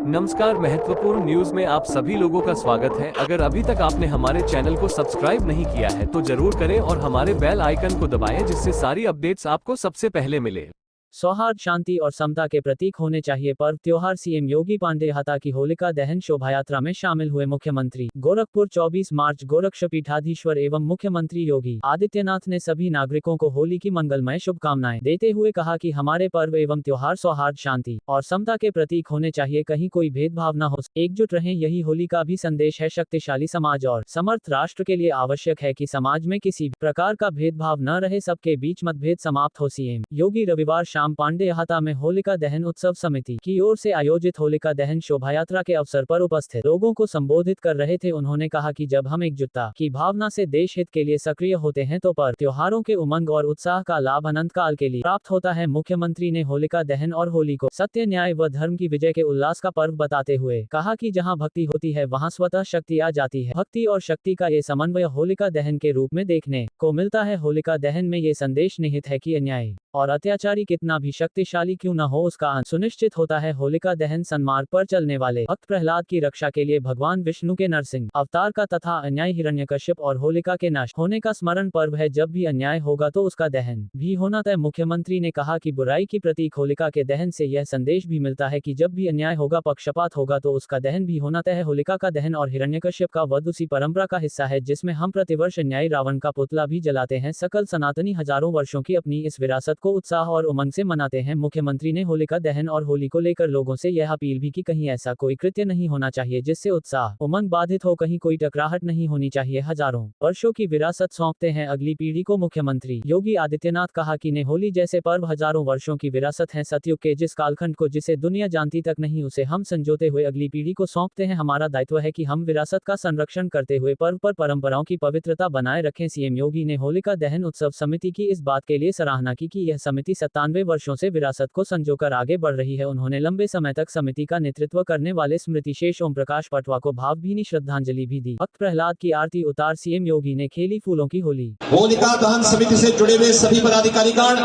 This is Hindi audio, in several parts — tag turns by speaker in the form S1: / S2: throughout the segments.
S1: नमस्कार, महत्वपूर्ण न्यूज में आप सभी लोगों का स्वागत है। अगर अभी तक आपने हमारे चैनल को सब्सक्राइब नहीं किया है तो जरूर करें और हमारे बेल आइकन को दबाएं जिससे सारी अपडेट्स आपको सबसे पहले मिले।
S2: सौहार्द, शांति और समता के प्रतीक होने चाहिए पर्व त्योहार। सीएम योगी पांडेयहता की होलिका दहन शोभायात्रा में शामिल हुए मुख्यमंत्री। गोरखपुर 24 मार्च। गोरक्षपीठाधीश्वर एवं मुख्यमंत्री योगी आदित्यनाथ ने सभी नागरिकों को होली की मंगलमय शुभकामनाएं देते हुए कहा कि हमारे पर्व एवं त्योहार सौहार्द, शांति और समता के प्रतीक होने चाहिए, कहीं कोई भेदभाव न हो, एकजुट रहें, यही होली का भी संदेश है। शक्तिशाली समाज और समर्थ राष्ट्र के लिए आवश्यक है कि समाज में किसी प्रकार का भेदभाव न रहे, सबके बीच मतभेद समाप्त हो। सीएम योगी रविवार शाम पांडेयहता में होलिका दहन उत्सव समिति की ओर से आयोजित होलिका दहन शोभायात्रा के अवसर पर उपस्थित लोगों को संबोधित कर रहे थे। उन्होंने कहा कि जब हम एकजुटता की भावना से देश हित के लिए सक्रिय होते हैं तो पर्व त्योहारों के उमंग और उत्साह का लाभ अनंत काल के लिए प्राप्त होता है। मुख्यमंत्री ने होलिका दहन और होली को सत्य, न्याय व धर्म की विजय के उल्लास का पर्व बताते हुए कहा कि जहां भक्ति होती है वहां स्वतः शक्ति आ जाती है। भक्ति और शक्ति का ये समन्वय होलिका दहन के रूप में देखने को मिलता है। होलिका दहन में ये संदेश निहित है कि अन्याय और अत्याचारी कितना भी शक्तिशाली क्यों न हो, उसका अंत सुनिश्चित होता है। होलिका दहन सन्मार्ग पर चलने वाले भक्त प्रहलाद की रक्षा के लिए भगवान विष्णु के नरसिंह अवतार का तथा अन्याय हिरण्यकश्यप और होलिका के नष्ट होने का स्मरण पर्व है। जब भी अन्याय होगा तो उसका दहन भी होना तय। मुख्यमंत्री ने कहा कि बुराई की प्रतीक होलिका के दहन से यह संदेश भी मिलता है कि जब भी अन्याय होगा, पक्षपात होगा तो उसका दहन भी होना तय है। होलिका का दहन और हिरण्यकश्यप का वध उसी परंपरा का हिस्सा है जिसमें हम प्रतिवर्ष अन्यायी रावण का पुतला भी जलाते हैं। सकल सनातनी हजारों वर्षों की अपनी इस विरासत को उत्साह और उमंग से मनाते हैं। मुख्यमंत्री ने होलिका दहन और होली को लेकर लोगों से यह अपील भी की कहीं ऐसा कोई कृत्य नहीं होना चाहिए जिससे उत्साह उमंग बाधित हो, कहीं कोई टकराहट नहीं होनी चाहिए। हजारों वर्षों की विरासत सौंपते हैं अगली पीढ़ी को। मुख्यमंत्री योगी आदित्यनाथ कहा कि ने होली जैसे पर्व हजारों वर्षों की विरासत है। सतयुग के जिस कालखंड को जिसे दुनिया जानती तक नहीं, उसे हम संजोते हुए अगली पीढ़ी को सौंपते हैं। हमारा दायित्व है कि हम विरासत का संरक्षण करते हुए पर्व पर परंपराओं की पवित्रता बनाए रखें। सीएम योगी ने होलिका दहन उत्सव समिति की इस बात के लिए सराहना की कि यह समिति 97 वर्षों से विरासत को संजोकर आगे बढ़ रही है। उन्होंने लंबे समय तक समिति का नेतृत्व करने वाले स्मृति शेष ओम प्रकाश पटवा को भावभीनी श्रद्धांजलि भी दी। भक्त प्रहलाद की आरती उतार सीएम योगी ने खेली फूलों की होली।
S3: होलिका दहन समिति से जुड़े हुए सभी पदाधिकारीगण,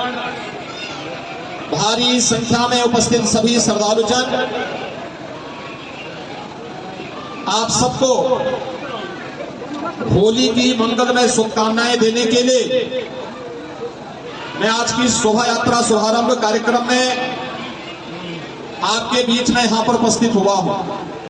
S3: भारी संख्या में उपस्थित सभी श्रद्धालुजन, आप सबको होली की मंगलमय शुभकामनाएं देने के लिए मैं आज की शोभा यात्रा शुभारंभ कार्यक्रम में आपके बीच में यहां पर उपस्थित हुआ हूं।